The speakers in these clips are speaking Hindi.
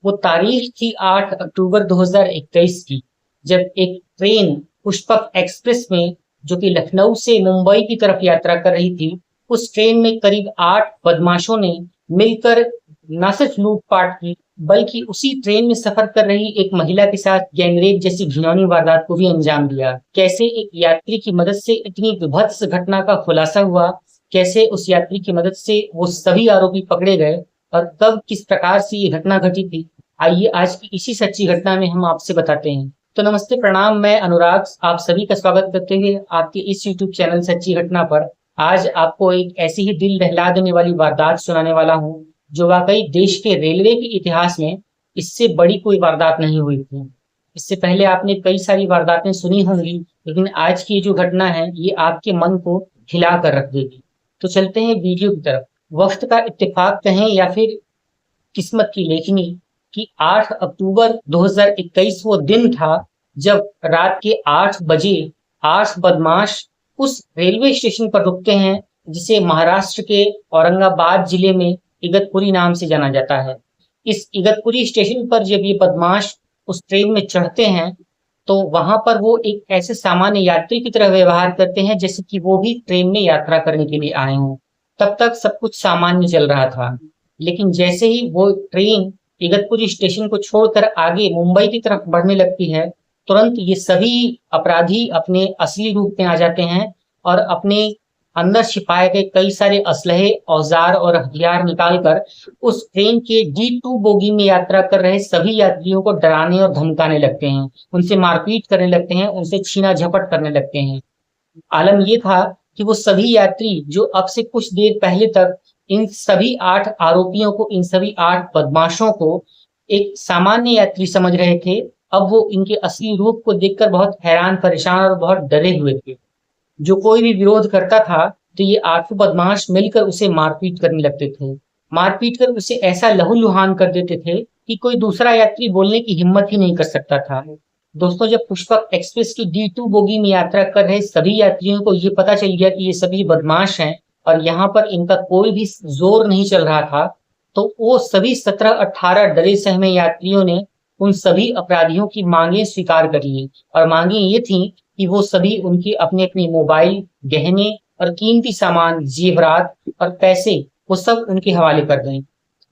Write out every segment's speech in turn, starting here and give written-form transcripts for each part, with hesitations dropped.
वो तारीख थी 8 अक्टूबर 2021 की, जब एक ट्रेन पुष्पक एक्सप्रेस में जो कि लखनऊ से मुंबई की तरफ यात्रा कर रही थी, उस ट्रेन में करीब 8 बदमाशों ने मिलकर न सिर्फ लूटपाट की, बल्कि उसी ट्रेन में सफर कर रही एक महिला के साथ गैंगरेप जैसी घिनौनी वारदात को भी अंजाम दिया। कैसे एक यात्री की मदद से इतनी विभत्स घटना का खुलासा हुआ, कैसे उस यात्री की मदद से वो सभी आरोपी पकड़े गए और कब किस प्रकार से ये घटना घटी थी, आइए आज की इसी सच्ची घटना में हम आपसे बताते हैं। तो नमस्ते, प्रणाम, मैं अनुराग आप सभी का स्वागत करते हुए आपके इस यूट्यूब चैनल सच्ची घटना पर आज आपको एक ऐसी ही दिल दहला देने वाली वारदात सुनाने वाला हूँ जो वाकई देश के रेलवे के इतिहास में इससे बड़ी कोई वारदात नहीं हुई थी। इससे पहले आपने कई सारी वारदातें सुनी होंगी, लेकिन आज की जो घटना है ये आपके मन को हिला कर रख देगी। तो चलते हैं वीडियो की तरफ। वक्त का इत्तेफाक कहें या फिर किस्मत की लेखनी कि 8 अक्टूबर 2021 वो दिन था जब रात के 8 बजे 8 बदमाश उस रेलवे स्टेशन पर रुकते हैं जिसे महाराष्ट्र के औरंगाबाद जिले में इगतपुरी नाम से जाना जाता है। इस इगतपुरी स्टेशन पर जब ये बदमाश उस ट्रेन में चढ़ते हैं तो वहां पर वो एक ऐसे सामान्य यात्री की तरह व्यवहार करते हैं जैसे कि वो भी ट्रेन में यात्रा करने के लिए आए हों। तब तक सब कुछ सामान्य चल रहा था, लेकिन जैसे ही वो ट्रेन इगतपुरी स्टेशन को छोड़कर आगे मुंबई की तरफ बढ़ने लगती है, तुरंत ये सभी अपराधी अपने असली रूप में आ जाते हैं और अपने अंदर छिपाए गए कई सारे असलहे, औजार और हथियार निकालकर उस ट्रेन के D2 बोगी में यात्रा कर रहे सभी यात्रियों को डराने और धमकाने लगते हैं, उनसे मारपीट करने लगते हैं, उनसे छीना झपट करने लगते हैं। आलम ये था कि वो सभी यात्री जो अब से कुछ देर पहले तक इन सभी 8 आरोपियों को, इन सभी 8 बदमाशों को एक सामान्य यात्री समझ रहे थे, अब वो इनके असली रूप को देखकर बहुत हैरान, परेशान और बहुत डरे हुए थे। जो कोई भी विरोध करता था तो ये 8 बदमाश मिलकर उसे मारपीट करने लगते थे। मारपीट कर उसे ऐसा लहूलुहान कर देते थे कि कोई दूसरा यात्री बोलने की हिम्मत ही नहीं कर सकता था। दोस्तों, जब पुष्पक एक्सप्रेस की D2 बोगी में यात्रा कर रहे सभी यात्रियों को ये पता चल गया कि ये सभी बदमाश हैं और यहाँ पर इनका कोई भी जोर नहीं चल रहा था, तो वो सभी 17-18 डरे सहमे यात्रियों ने उन सभी अपराधियों की मांगे स्वीकार कर ली। और मांगे ये थी कि वो सभी उनके अपने अपने मोबाइल, गहने और कीमती सामान, जेवरात और पैसे वो सब उनके हवाले कर दें।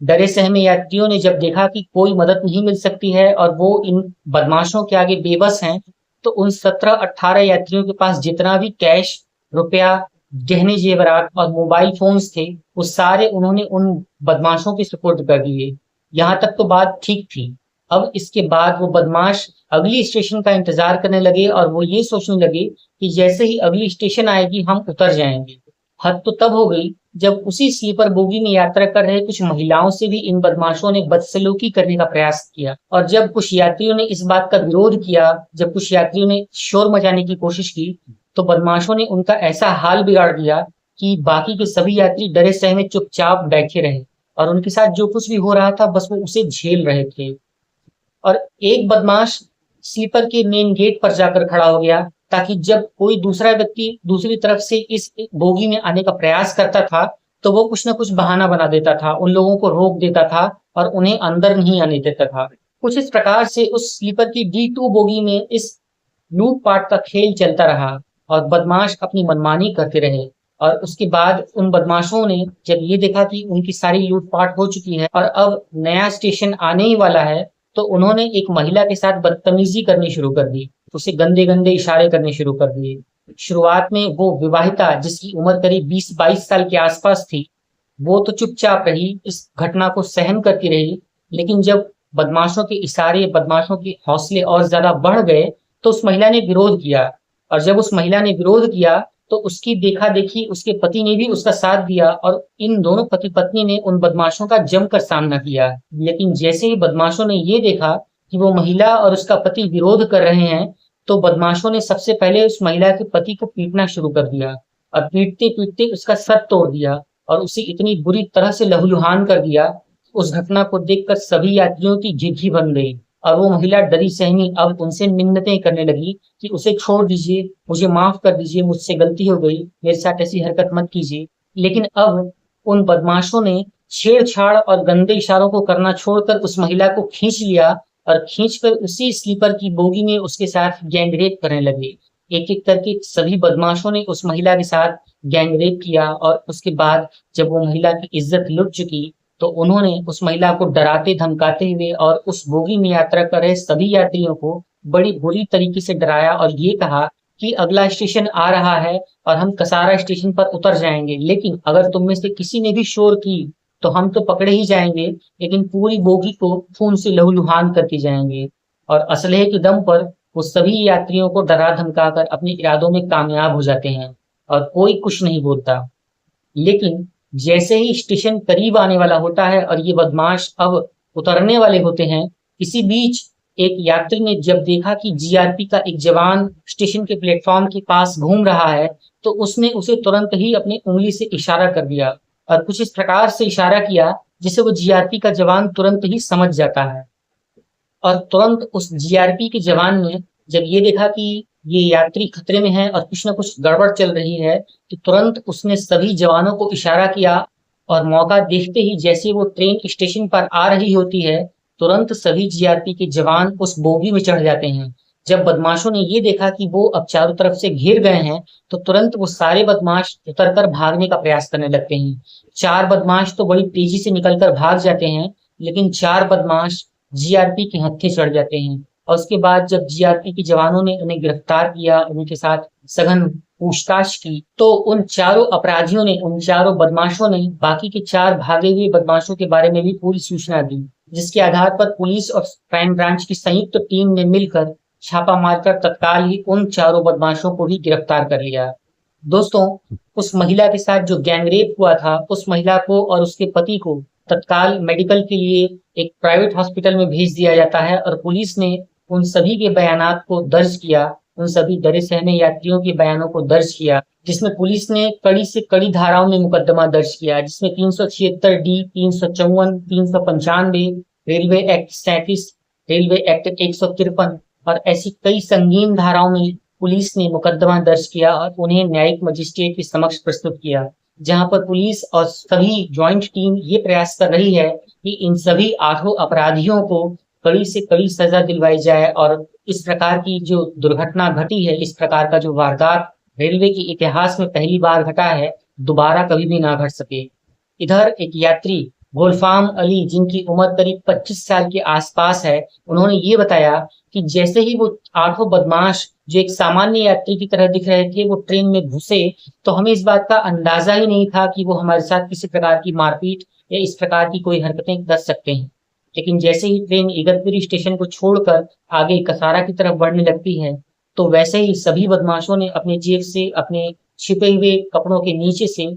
डरे सहमे यात्रियों ने जब देखा कि कोई मदद नहीं मिल सकती है और वो इन बदमाशों के आगे बेबस हैं, तो उन 17-18 यात्रियों के पास जितना भी कैश, रुपया, गहने जेवरात और मोबाइल फोन्स थे, वो सारे उन्होंने उन बदमाशों के सुपुर्द कर दिए। यहाँ तक तो बात ठीक थी। अब इसके बाद वो बदमाश अगली स्टेशन का इंतजार करने लगे और वो ये सोचने लगे कि जैसे ही अगली स्टेशन आएगी हम उतर जाएंगे। हद तो तब हो गई जब उसी स्लीपर बोगी में यात्रा कर रहे कुछ महिलाओं से भी इन बदमाशों ने बदसलूकी करने का प्रयास किया। और जब कुछ यात्रियों ने इस बात का विरोध किया, जब कुछ यात्रियों ने शोर मचाने की कोशिश की, तो बदमाशों ने उनका ऐसा हाल बिगाड़ दिया कि बाकी के सभी यात्री डरे सहमे चुपचाप बैठे रहे और उनके साथ जो कुछ भी हो रहा था बस वो उसे झेल रहे थे। और एक बदमाश स्लीपर के मेन गेट पर जाकर खड़ा हो गया ताकि जब कोई दूसरा व्यक्ति दूसरी तरफ से इस बोगी में आने का प्रयास करता था तो वो कुछ ना कुछ बहाना बना देता था, उन लोगों को रोक देता था और उन्हें अंदर नहीं आने देता था। कुछ इस प्रकार से उस स्लीपर की D2 बोगी में इस लूटपाट का खेल चलता रहा और बदमाश अपनी मनमानी करते रहे। और उसके बाद उन बदमाशों ने जब ये देखा कि उनकी सारी लूटपाट हो चुकी है और अब नया स्टेशन आने ही वाला है, तो उन्होंने एक महिला के साथ बदतमीजी करनी शुरू कर दी, उसे गंदे गंदे इशारे करने शुरू कर दिए। शुरुआत में वो विवाहिता जिसकी उम्र करीब 20-22 साल के आसपास थी, वो तो चुपचाप रही, इस घटना को सहन करती रही। लेकिन जब बदमाशों के इशारे, बदमाशों के हौसले और ज्यादा बढ़ गए तो उस महिला ने विरोध किया। और जब उस महिला ने विरोध किया तो उसकी देखा देखी उसके पति ने भी उसका साथ दिया और इन दोनों पति पत्नी ने उन बदमाशों का जमकर सामना किया। लेकिन जैसे ही बदमाशों ने ये देखा कि वो महिला और उसका पति विरोध कर रहे हैं, तो बदमाशों ने सबसे पहले उस महिला के पति को पीटना शुरू कर दिया और पीटते पीटते उसका सर तोड़ दिया और उसे इतनी बुरी तरह से लहूलुहान कर दिया। उस घटना को देखकर सभी यात्रियों की घिघी बन गई और वो महिला डरी सहमी अब उनसे मिन्नतें करने लगी कि उसे छोड़ दीजिए, मुझे माफ कर दीजिए, मुझसे गलती हो गई, मेरे साथ ऐसी हरकत मत कीजिए। लेकिन अब उन बदमाशों ने छेड़छाड़ और गंदे इशारों को करना छोड़कर उस महिला को खींच लिया और खींचकर उसी स्लीपर की बोगी में उसके साथ गैंगरेप करने लगे। एक-एक करके सभी बदमाशों ने उस महिला के साथ गैंगरेप किया और उसके बाद जब वो महिला की इज्जत लुट चुकी, तो उन्होंने उस महिला को डराते धमकाते हुए और उस बोगी में यात्रा कर रहे सभी यात्रियों को बड़ी बुरी तरीके से डराया और ये कहा कि अगला स्टेशन आ रहा है और हम कसारा स्टेशन पर उतर जाएंगे, लेकिन अगर तुम में से किसी ने भी शोर की तो हम तो पकड़े ही जाएंगे, लेकिन पूरी बोगी को खून से लहूलुहान करके जाएंगे। और असलहे के दम पर वो सभी यात्रियों को डरा धमकाकर अपने इरादों में कामयाब हो जाते हैं और कोई कुछ नहीं बोलता। लेकिन जैसे ही स्टेशन करीब आने वाला होता है और ये बदमाश अब उतरने वाले होते हैं, इसी बीच एक यात्री ने जब देखा कि जीआरपी का एक जवान स्टेशन के प्लेटफॉर्म के पास घूम रहा है, तो उसने उसे तुरंत ही अपनी उंगली से इशारा कर दिया और कुछ इस प्रकार से इशारा किया जिसे वो जीआरपी का जवान तुरंत ही समझ जाता है। और तुरंत उस जीआरपी के जवान ने जब ये देखा कि ये यात्री खतरे में है और कुछ ना कुछ गड़बड़ चल रही है, तो तुरंत उसने सभी जवानों को इशारा किया और मौका देखते ही जैसे वो ट्रेन स्टेशन पर आ रही होती है, तुरंत सभी जीआरपी के जवान उस बोगी में चढ़ जाते हैं। जब बदमाशों ने ये देखा कि वो अब चारों तरफ से घिर गए हैं, तो तुरंत वो सारे बदमाश उतरकर भागने का प्रयास करने लगते हैं। 4 बदमाश तो बड़ी तेजी से निकलकर भाग जाते हैं, लेकिन 4 बदमाश जीआरपी के हत्थे चढ़ जाते हैं और उसके बाद जब जीआरपी के जवानों ने उन्हें गिरफ्तार किया, उनके साथ सघन पूछताछ की, तो उन चारों अपराधियों ने, उन चारों बदमाशों ने बाकी के 4 भागे हुए बदमाशों के बारे में भी पूरी सूचना दी, जिसके आधार पर पुलिस और क्राइम ब्रांच की संयुक्त टीम ने मिलकर छापा मारकर तत्काल ही उन चारों बदमाशों को भी गिरफ्तार कर लिया। दोस्तों, उस महिला के साथ जो गैंगरेप हुआ था, उस महिला को और उसके पति को तत्काल मेडिकल के लिए एक प्राइवेट हॉस्पिटल में भेज दिया जाता है और पुलिस ने उन सभी के बयानात को दर्ज किया, उन सभी डरे सहमे यात्रियों के बयानों को दर्ज किया, जिसमें पुलिस ने कड़ी से कड़ी धाराओं में मुकदमा दर्ज किया, जिसमें 376 D, 354, 395, railway act 37, railway act 153 और ऐसी कई संगीन धाराओं में पुलिस ने मुकदमा दर्ज किया और उन्हें न्यायिक मजिस्ट्रेट के समक्ष प्रस्तुत किया, जहां पर पुलिस और सभी ज्वाइंट टीम ये प्रयास कर रही है कि इन सभी 8 अपराधियों को कड़ी से कड़ी सजा दिलवाई जाए और इस प्रकार की जो दुर्घटना घटी है, इस प्रकार का जो वारदात रेलवे के इतिहास में पहली बार घटा है, दोबारा कभी भी ना घट सके। इधर एक यात्री गुलफाम अली, जिनकी उम्र करीब 25 साल के आसपास है, उन्होंने ये बताया कि जैसे ही वो 8 बदमाश जो एक सामान्य यात्री की तरह दिख रहे थे, वो ट्रेन में घुसे, तो हमें इस बात का अंदाजा ही नहीं था कि वो हमारे साथ किसी प्रकार की मारपीट या इस प्रकार की कोई हरकतें कर सकते हैं। लेकिन जैसे ही ट्रेन इगतपुरी स्टेशन को छोड़कर आगे कसारा की तरफ बढ़ने लगती है, तो वैसे ही सभी बदमाशों ने अपने जेब से, अपने छिपे हुए कपड़ों के नीचे से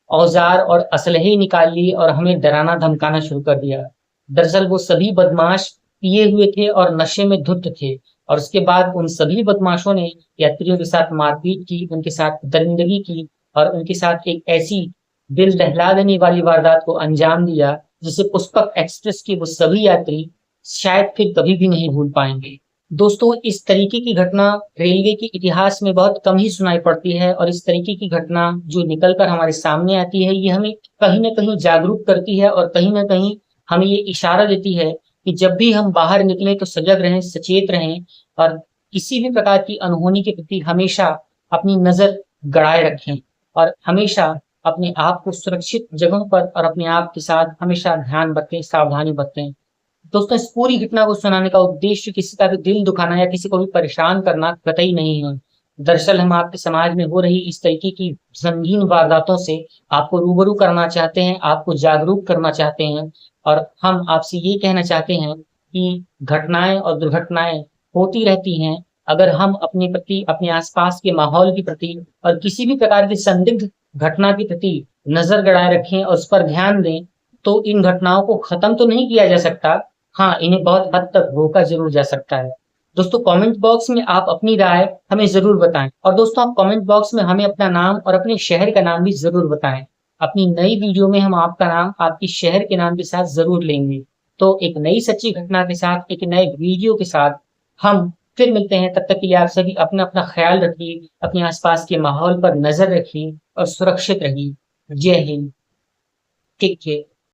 औजार और असलहे निकाल लिए और हमें डराना धमकाना शुरू कर दिया। दरअसल वो सभी बदमाश पिए हुए थे और नशे में धुत थे और उसके बाद उन सभी बदमाशों ने यात्रियों के साथ मारपीट की, उनके साथ दरिंदगी की और उनके साथ एक ऐसी दिल दहला देने वाली वारदात को अंजाम दिया, जिसे पुष्पक एक्सप्रेस के वो सभी यात्री शायद फिर कभी भी नहीं भूल पाएंगे। दोस्तों, इस तरीके की घटना रेलवे के इतिहास में बहुत कम ही सुनाई पड़ती है और इस तरीके की घटना जो निकल कर हमारे सामने आती है, ये हमें कहीं न कहीं जागरूक करती है और कहीं न कहीं हमें ये इशारा देती है कि जब भी हम बाहर निकलें तो सजग रहें, सचेत रहें और किसी भी प्रकार की अनहोनी के प्रति हमेशा अपनी नज़र गड़ाए रखें और हमेशा अपने आप को सुरक्षित जगहों पर और अपने आप के साथ हमेशा ध्यान बरतें, सावधानी बरतें। दोस्तों, इस पूरी घटना को सुनाने का उद्देश्य किसी का भी दिल दुखाना या किसी को भी परेशान करना कतई नहीं है। दरअसल हम आपके समाज में हो रही इस तरीके की संगीन वारदातों से आपको रूबरू करना चाहते हैं, आपको जागरूक करना चाहते हैं और हम आपसे ये कहना चाहते हैं कि घटनाएं और दुर्घटनाएं होती रहती हैं। अगर हम अपने प्रति, अपने आसपास के माहौल के प्रति और किसी भी प्रकार की संदिग्ध घटना के प्रति नजर गड़ाए रखें और उस पर ध्यान दें, तो इन घटनाओं को खत्म तो नहीं किया जा सकता, हाँ, इन्हें बहुत हद तक रोका ज़रूर जा सकता है। दोस्तों, कमेंट बॉक्स में आप अपनी राय हमें ज़रूर बताएँ और दोस्तों, आप कमेंट बॉक्स में हमें अपना नाम और अपने शहर का नाम भी ज़रूर बताएँ। अपनी नई वीडियो में हम आपका नाम, आपकी शहर के नाम के साथ ज़रूर लेंगे। तो एक नई सच्ची घटना के साथ, एक नए वीडियो के साथ हम फिर मिलते हैं। तब तक के लिए आप सभी अपना ख्याल रखिए, अपने आसपास के माहौल पर नज़र रखिए और सुरक्षित रहिए। जय हिंद। Take care.